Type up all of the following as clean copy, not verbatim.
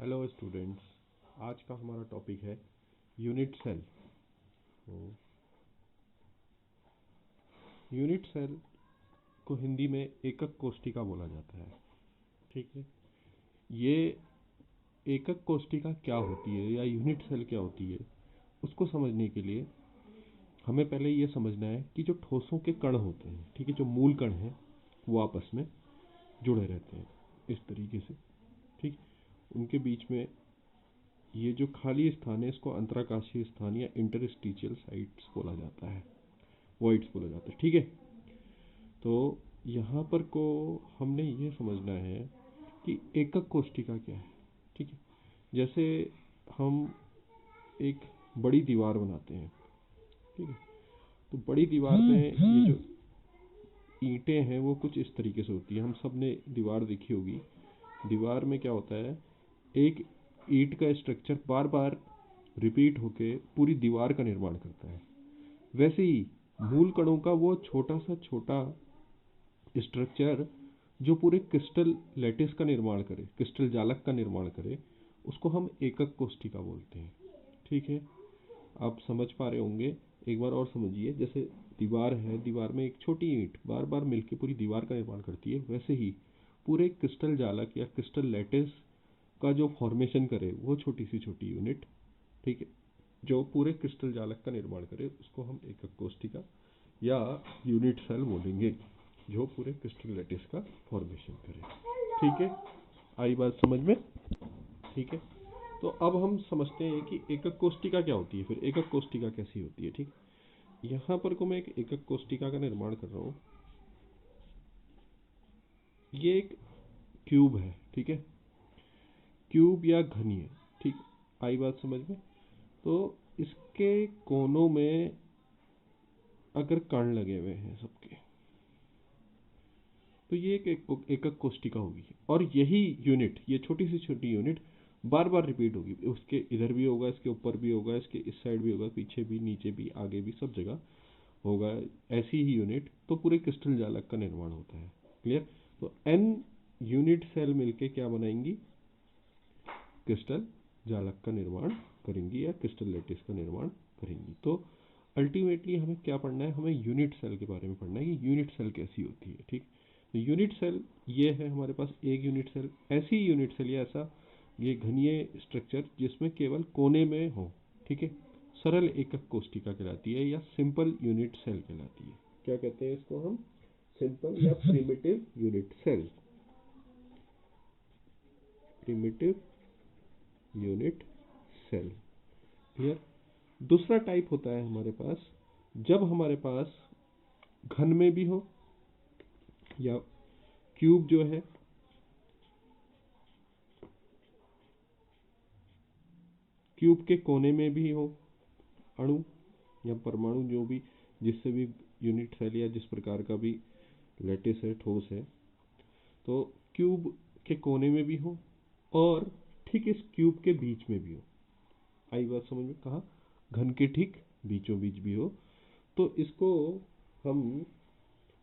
Hello students, आज का हमारा टॉपिक है यूनिट सेल। यूनिट सेल को हिंदी में एकक कोशिका बोला जाता है। ठीक है, ये एकक कोशिका क्या होती है या यूनिट सेल क्या होती है, उसको समझने के लिए हमें पहले ये समझना है कि जो ठोसों के कण होते हैं, ठीक है, जो मूल कण हैं वो आपस में जुड़े रहते हैं इस तरीके से। ठीक, उनके बीच में ये जो खाली स्थान है इसको अंतराकाशीय स्थान या इंटरस्टिशियल साइट्स बोला जाता है, वॉइड्स बोला जाता है। ठीक है, तो यहाँ पर को हमने ये समझना है कि एकक कोशिका क्या है। ठीक है, जैसे हम एक बड़ी दीवार बनाते हैं, ठीक है, तो बड़ी दीवार में ये जो ईंटें हैं वो कुछ इस तरीके से होती है। हम सब ने दीवार देखी होगी। दीवार में क्या होता है, एक ईंट का स्ट्रक्चर बार बार रिपीट होके पूरी दीवार का निर्माण करता है। वैसे ही मूल कणों का वो छोटा सा छोटा स्ट्रक्चर जो पूरे क्रिस्टल लैटिस का निर्माण करे, क्रिस्टल जालक का निर्माण करे, उसको हम एकक कोशिका बोलते हैं। ठीक है, आप समझ पा रहे होंगे। एक बार और समझिए, जैसे दीवार है, दीवार में एक छोटी ईंट बार बार मिलकर पूरी दीवार का निर्माण करती है, वैसे ही पूरे क्रिस्टल जालक या क्रिस्टल लैटिस का जो फॉर्मेशन करे वो छोटी सी यूनिट, ठीक है, जो पूरे क्रिस्टल जालक का निर्माण करे, उसको हम एकक कोशिका या यूनिट सेल बोलेंगे, जो पूरे क्रिस्टल लैटिस का फॉर्मेशन करे। ठीक है, आई बात समझ में? ठीक है, तो अब हम समझते हैं कि एकक कोशिका क्या होती है, फिर एकक कोशिका कैसी होती है। ठीक, यहाँ पर को मैं एक एकक कोशिका का निर्माण कर रहा हूँ। ये एक क्यूब है, ठीक है, क्यूब या घनी है। ठीक, आई बात समझ में? तो इसके कोनों में अगर कण लगे हुए हैं सबके, तो ये एक एकक कोशिका होगी। और यही यूनिट, ये छोटी यूनिट बार बार रिपीट होगी। उसके इधर भी होगा, इसके ऊपर भी होगा, इसके इस साइड भी होगा, पीछे भी, नीचे भी, आगे भी, सब जगह होगा ऐसी ही यूनिट। तो पूरे क्रिस्टल जालक का निर्माण होता है। क्लियर? तो एन यूनिट सेल मिलके क्या बनाएंगी? क्रिस्टल जालक का निर्माण करेंगी या क्रिस्टल लैटिस का निर्माण करेंगी। तो अल्टीमेटली हमें क्या पढ़ना है? हमें यूनिट सेल के बारे में पढ़ना है कि यूनिट सेल कैसी होती है। ठीक, तो यूनिट सेल ये है हमारे पास एक यूनिट सेल, ऐसी यूनिट सेल या ऐसा ये घनीय स्ट्रक्चर जिसमें केवल कोने में हो। ठीक है, सरल एकक कोशिका कहलाती है या सिंपल यूनिट सेल कहलाती है। क्या कहते हैं इसको हम? सिंपल या primitive unit cell. Primitive unit cell. Clear? दूसरा टाइप होता है हमारे पास, जब हमारे पास घन में भी हो या क्यूब जो है क्यूब के कोने में भी हो अणु या परमाणु, जो भी जिससे भी यूनिट सेल या जिस प्रकार का भी लैटिस है, ठोस है, तो क्यूब के कोने में भी हो और ठीक इस क्यूब के बीच में भी हो। आई बात समझ में? कहा घन के ठीक बीचों बीच भी हो, तो इसको हम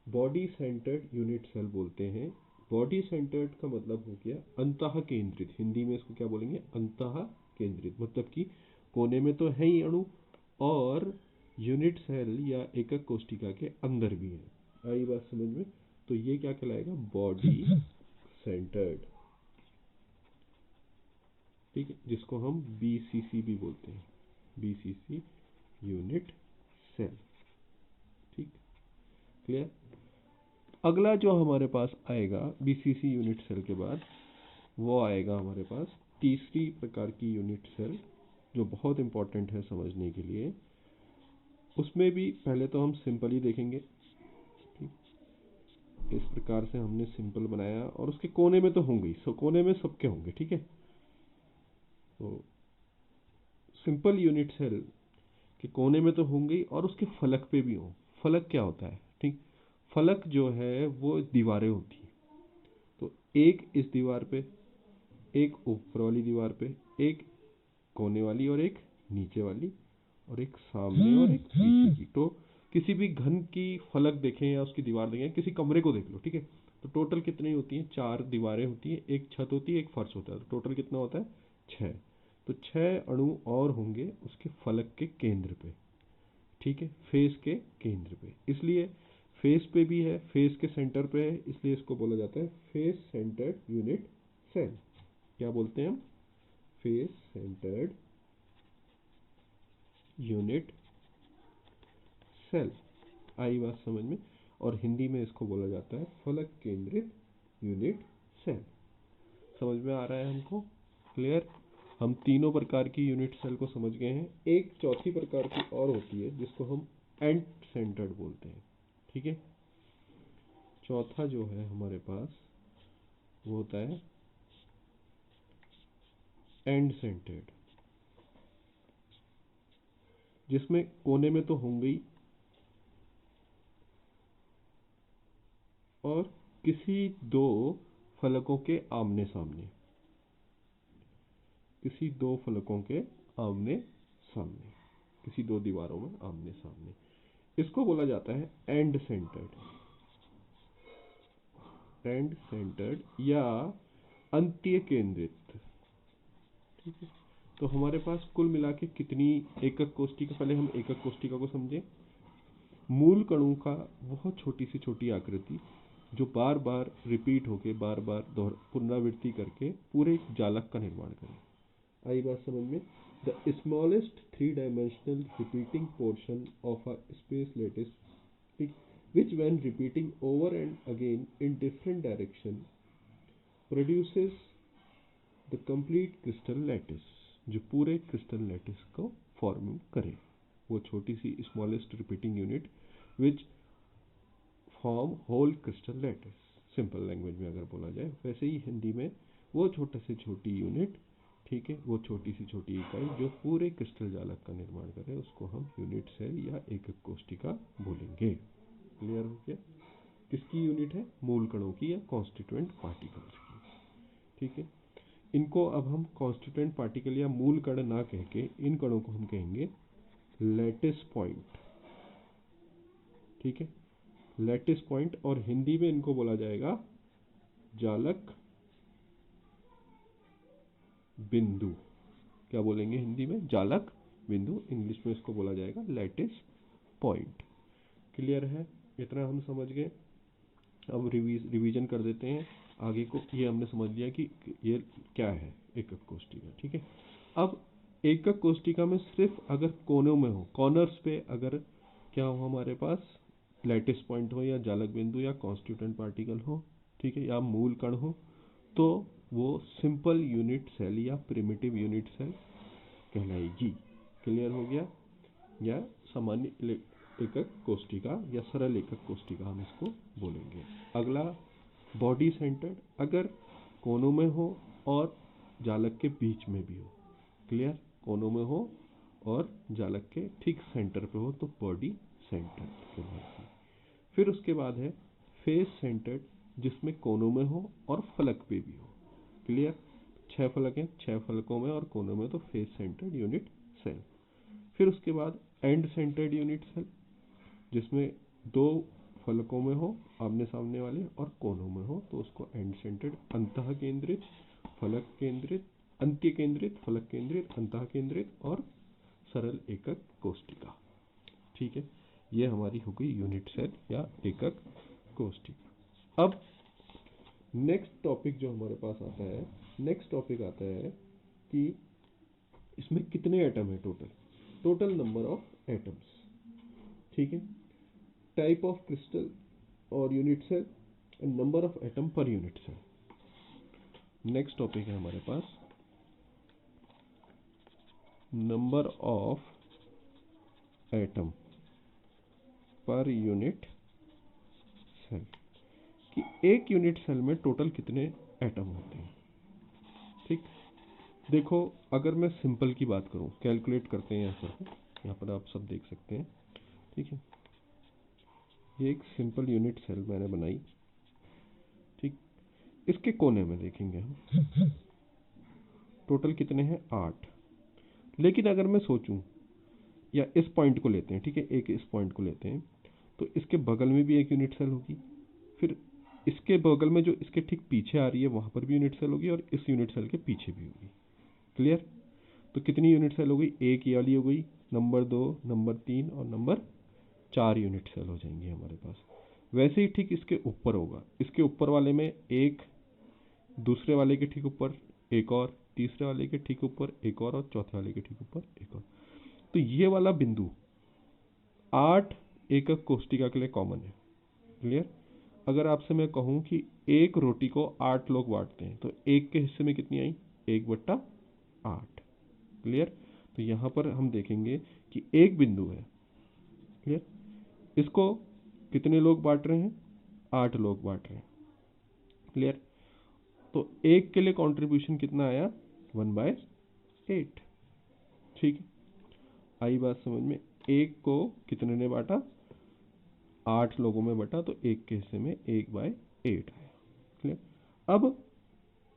बॉडी सेंटर्ड यूनिट सेल बोलते हैं। बॉडी सेंटर्ड का मतलब हो गया अंतः केंद्रित। हिंदी में इसको क्या बोलेंगे? अंतः केंद्रित। मतलब कि कोने में तो है ही अणु और यूनिट सेल या एकक कोशिका के अंदर भी है। आई बात समझ में? तो ये क्या कहलाएगा? Body centred. ठीक है, जिसको हम बीसीसी भी बोलते हैं, बीसीसी यूनिट सेल। ठीक, क्लियर? अगला जो हमारे पास आएगा बीसीसी यूनिट सेल के बाद, वो आएगा हमारे पास तीसरी प्रकार की यूनिट सेल, जो बहुत इंपॉर्टेंट है समझने के लिए। उसमें भी पहले तो हम सिंपल ही देखेंगे। ठीक, इस प्रकार से हमने सिंपल बनाया और उसके कोने में तो होंगे, सो कोने में सबके होंगे। ठीक है, तो सिंपल यूनिट सेल के कोने में तो होंगे और उसके फलक पे भी हो। फलक क्या होता है? ठीक, फलक जो है वो दीवारें होती हैं। तो एक इस दीवार पे, एक ऊपर वाली दीवार पे, एक कोने वाली और एक नीचे वाली, और एक सामने और एक पीछे की। तो किसी भी घन की फलक देखें या उसकी दीवार देखें, किसी कमरे को देख लो, ठीक है, तो टोटल कितनी होती हैं? 4 दीवारें होती हैं, एक छत होती है, एक फर्श होता है, तो टोटल कितना होता है? 6। तो 6 अणु और होंगे उसके फलक के केंद्र पे, ठीक है, फेस के केंद्र पे। इसलिए फेस पे भी है, फेस के सेंटर पे है, इसलिए इसको बोला जाता है फेस सेंटर्ड यूनिट सेल। क्या बोलते हैं हम? Face centered unit cell. आई बात समझ में? और हिंदी में इसको बोला जाता है फलक केंद्रित यूनिट सेल। समझ में आ रहा है हमको? क्लियर? हम तीनों प्रकार की यूनिट सेल को समझ गए हैं। एक चौथी प्रकार की और होती है जिसको हम एंड सेंटर्ड बोलते हैं, ठीक है। चौथा जो है हमारे पास वो होता है एंड सेंटर्ड, जिसमें कोने में तो होंगे ही और किसी दो फलकों के आमने सामने, किसी दो फलकों के आमने सामने, किसी दो दीवारों में आमने सामने, इसको बोला जाता है एंड सेंटर्ड। एंड सेंटर्ड या अंत्य केंद्रित, ठीक है। तो हमारे पास कुल मिला के कितनी एकक कोष्टिका? पहले हम एकक कोष्टिका को समझें। मूल कणों का बहुत छोटी से छोटी आकृति जो बार बार रिपीट होके, बार बार पुनरावृत्ति करके पूरे एक जालक का निर्माण करे। आई बात समझ में? The smallest 3 dimensional repeating portion of a space lattice, which when repeating over and again in different direction produces the complete crystal lattice, जो पूरे क्रिस्टल लैटिस को फॉर्म करे। वो छोटी सी smallest repeating unit which form whole crystal lattice. Simple language में अगर बोला जाए, वैसे ही हिंदी में वो छोटे से छोटी यूनिट, ठीक है, वो छोटी सी छोटी इकाई जो पूरे क्रिस्टल जालक का निर्माण करे, उसको हम यूनिट सेल या एकक कोष्टिका बोलेंगे। क्लियर हो गया? किसकी यूनिट है? मूल कणों की या कॉन्स्टिट्यूएंट पार्टिकल्स की, ठीक है। इनको अब हम कॉन्स्टिट्यूएंट पार्टिकल या मूल कण ना कह के इन कणों को हम कहेंगे लैटिस पॉइंट, ठीक है, लैटिस पॉइंट। और हिंदी में इनको बोला जाएगा जालक बिंदु। क्या बोलेंगे हिंदी में? जालक बिंदु। इंग्लिश में इसको बोला जाएगा लैटिस पॉइंट। क्लियर है? इतना हम समझ गए। अब रिवीजन कर देते हैं आगे को। ये हमने समझ लिया कि ये क्या है एकक कोष्टिका, ठीक है। अब एकक कोष्टिका में सिर्फ अगर कोनों में हो, कॉर्नर्स पे अगर क्या हो हमारे पास, लैटिस पॉइंट हो या जालक बिंदु या कॉन्स्टिट्यूएंट पार्टिकल हो, ठीक है, या मूल कण हो, तो वो सिंपल यूनिट सेल या प्रिमिटिव यूनिट सेल कहलाएगी। क्लियर हो गया? या सामान्य एकक कोष्टिका या सरल एकक कोष्टिका हम इसको बोलेंगे। अगला बॉडी सेंटर्ड, अगर कोनों में हो और जालक के बीच में भी हो। क्लियर? कोनों में हो और जालक के ठीक सेंटर पे हो तो बॉडी सेंटर्ड कहलाएगी। फिर उसके बाद है फेस सेंटर्ड, जिसमें कोनों में हो और फलक पे भी हो। क्लियर? 6 फलक हैं, 6 फलकों में और कोनों में, तो फेस सेंटर्ड यूनिट सेल। फिर उसके बाद एंड सेंटर्ड यूनिट सेल, जिसमें 2 फलकों में हो आमने सामने वाले और कोनों में हो, तो उसको एंड सेंटर्ड, अंतः केंद्रित, फलक केंद्रित, अंत्य केंद्रित, फलक केंद्रित, अंतः केंद्रित और सरल एकक कोष्टिका। ठीक है, ये हमारी हो गई यूनिट सेल या एकक कोष्टिका। अब नेक्स्ट टॉपिक जो हमारे पास आता है, नेक्स्ट टॉपिक आता है कि इसमें कितने एटम है टोटल नंबर ऑफ एटम्स। ठीक है, टाइप ऑफ क्रिस्टल और unit cell and number of atom per unit cell. Next topic है हमारे पास number of atom per unit cell, कि एक यूनिट सेल में टोटल कितने एटम होते हैं। ठीक, देखो अगर मैं सिंपल की बात करूं, कैलकुलेट करते हैं आंसर को, यहाँ पर आप सब देख सकते हैं। ठीक है, ये एक सिंपल यूनिट सेल मैंने बनाई। ठीक, इसके कोने में देखेंगे हम टोटल कितने हैं, 8। लेकिन अगर मैं सोचूं, या इस पॉइंट को लेते हैं, ठीक है, एक इस पॉइंट को लेते हैं, तो इसके बगल में भी एक यूनिट सेल होगी, फिर इसके बगल में जो इसके ठीक पीछे आ रही है वहां पर भी यूनिट सेल होगी और इस यूनिट सेल के पीछे भी होगी। क्लियर? तो कितनी यूनिट सेल हो गई? एक ये वाली हो गई, नंबर 2, नंबर 3 और नंबर 4 यूनिट सेल हो जाएंगी हमारे पास। वैसे ही ठीक इसके ऊपर होगा, इसके ऊपर वाले में एक, दूसरे वाले के ठीक ऊपर एक और, तीसरे वाले के ठीक ऊपर एक और चौथे वाले के ठीक ऊपर एक और। तो ये वाला बिंदु 8 एकक कोष्टिका के लिए कॉमन है। क्लियर? अगर आपसे मैं कहूं कि एक रोटी को 8 लोग बांटते हैं तो एक के हिस्से में कितनी आई? 1/8। क्लियर? तो यहां पर हम देखेंगे कि एक बिंदु है। क्लियर? इसको कितने लोग बांट रहे हैं? 8 लोग बांट रहे हैं। क्लियर? तो एक के लिए कंट्रीब्यूशन कितना आया? 1/8। ठीक है, आई बात समझ में? एक को कितने ने बांटा? 8 लोगों में बटा, तो एक के हिस्से में 1/8 आया। क्लियर? अब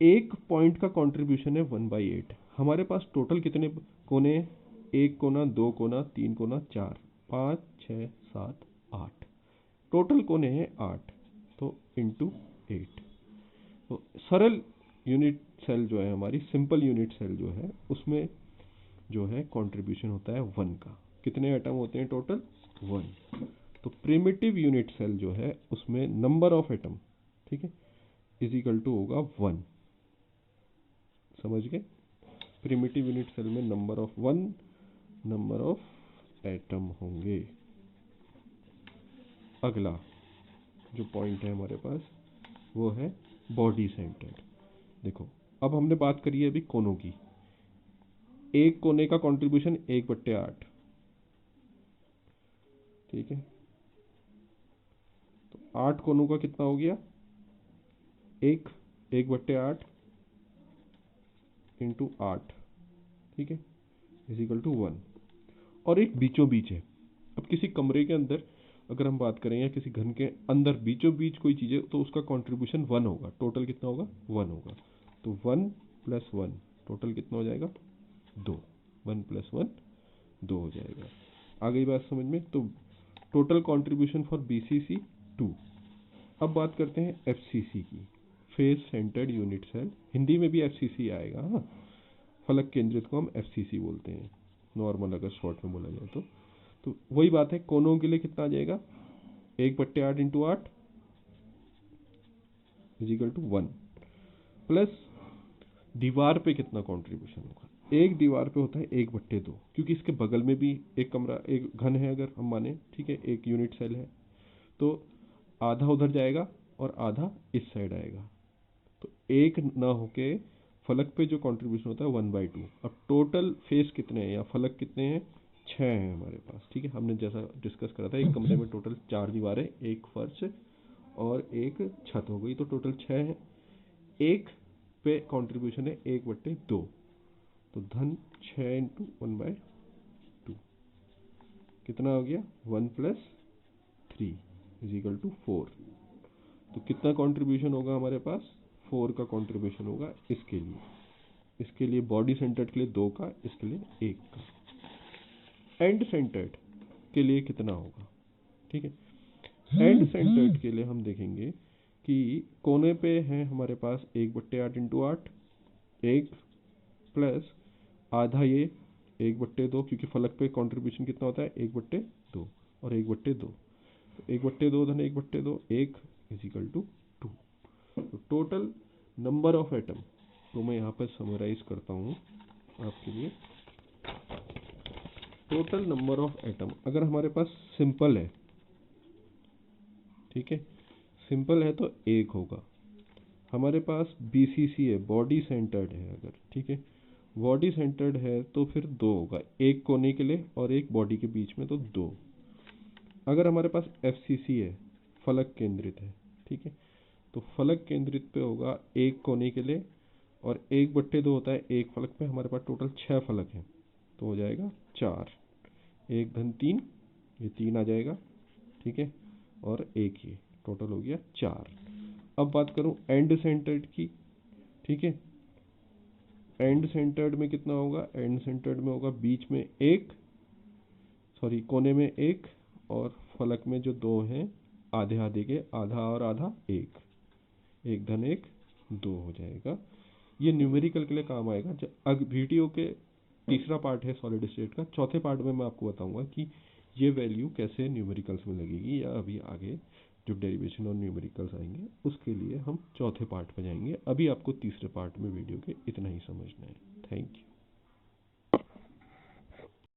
एक पॉइंट का कंट्रीब्यूशन है 1/8। हमारे पास टोटल कितने कोने? एक कोना, दो कोना, तीन कोना, चार, 5, 6, 7, 8। टोटल कोने हैं 8, तो इंटू 8। तो सरल यूनिट सेल जो है हमारी, सिंपल यूनिट सेल जो है, उसमें जो है कंट्रीब्यूशन होता है 1 का। कितने एटम होते हैं टोटल? 1। तो प्रिमिटिव यूनिट सेल जो है उसमें नंबर ऑफ एटम, ठीक है, इज इक्वल टू होगा 1। समझ गए? प्रिमिटिव यूनिट सेल में number of 1 number of atom होंगे। अगला जो पॉइंट है हमारे पास वो है बॉडी सेंटर्ड। देखो, अब हमने बात करी है अभी कोनों की। एक कोने का कंट्रीब्यूशन 1/8। ठीक है, तो 8 कोनों का कितना हो गया? 1/8 इंटू 8, ठीक है, इज इक्वल टू 1। और एक बीचों बीच है। अब किसी कमरे के अंदर अगर हम बात करें या किसी घर के अंदर बीचों बीच कोई चीज़ है तो उसका कंट्रीब्यूशन 1 होगा। टोटल कितना होगा? 1 होगा। तो 1 + 1 टोटल कितना हो जाएगा? 2। 1 + 1 2 हो जाएगा। आ गई बात समझ में? तो टोटल कंट्रीब्यूशन फॉर BCC 2। अब बात करते हैं FCC की, face centered unit cell. Hindi में भी FCC आएगा। हाँ, फलक केंद्रित को हम FCC बोलते हैं, नॉर्मल अगर शॉर्ट में बोला जाए तो वही बात है। कोनों के लिए कितना आ जाएगा? 1/8 into 8 is equal to 1, plus दीवार पे कितना कंट्रीब्यूशन होगा? एक दीवार पे होता है 1/2, क्योंकि इसके बगल में भी एक कमरा, एक घन है अगर हम माने, ठीक है, एक यूनिट सेल है, तो आधा उधर जाएगा और आधा इस साइड आएगा। तो एक ना होके फलक पे जो कंट्रीब्यूशन होता है 1/2। अब टोटल फेस कितने हैं या फलक कितने हैं? 6 हैं हमारे पास। ठीक है, हमने जैसा डिस्कस करा था, एक कमरे में टोटल 4 दीवारें, एक फर्श और एक छत हो गई, तो टोटल 6 है। एक पे कंट्रीब्यूशन है 1/2, तो धन 6 इंटू 1/2 कितना हो गया? 1 + 3 इज इक्वल टू 4। तो कितना कंट्रीब्यूशन होगा हमारे पास? 4 का कंट्रीब्यूशन होगा इसके लिए। इसके लिए बॉडी सेंटर्ड के लिए 2 का, इसके लिए 1 का। एंड सेंटर्ड के लिए कितना होगा? ठीक है, एंड सेंटर्ड के लिए हम देखेंगे कि कोने पे है हमारे पास 1/8 इंटू 8, 1 प्लस आधा ये 1/2, क्योंकि फलक पे कंट्रीब्यूशन कितना होता है? 1/2 और 1/2, 1/2 धन 1/2 1 इज इक्वल टू 2। तो टोटल नंबर ऑफ एटम, तो मैं यहाँ पर समराइज करता हूँ आपके लिए। टोटल नंबर ऑफ एटम अगर हमारे पास सिंपल है, ठीक है, सिंपल है तो 1 होगा। हमारे पास BCC है, बॉडी सेंटर्ड है अगर, ठीक है, बॉडी सेंटर्ड है तो फिर 2 होगा, एक कोने के लिए और एक बॉडी के बीच में, तो 2। अगर हमारे पास FCC है, फलक केंद्रित है, ठीक है, तो फलक केंद्रित पे होगा एक कोने के लिए और 1/2 होता है एक फलक पे। हमारे पास टोटल 6 फलक हैं, तो हो जाएगा 4, 1 धन 3, ये 3 आ जाएगा, ठीक है, और एक ये टोटल हो गया 4। अब बात करूं एंड सेंटर्ड की, ठीक है, एंड सेंटर्ड में कितना होगा? एंड सेंटर्ड में होगा बीच में एक, सॉरी कोने में एक, और फलक में जो 2 हैं आधे आधे के, आधा और आधा 1, 1 धन 1 2 हो जाएगा। ये न्यूमेरिकल के लिए काम आएगा। वीडियो के तीसरा पार्ट है सॉलिड स्टेट का, चौथे पार्ट में मैं आपको बताऊंगा कि ये वैल्यू कैसे न्यूमेरिकल्स में लगेगी, या अभी आगे जब डेरिवेशन और न्यूमेरिकल्स आएंगे उसके लिए हम चौथे पार्ट में जाएंगे। अभी आपको तीसरे पार्ट में वीडियो के इतना ही समझना है। Thank you.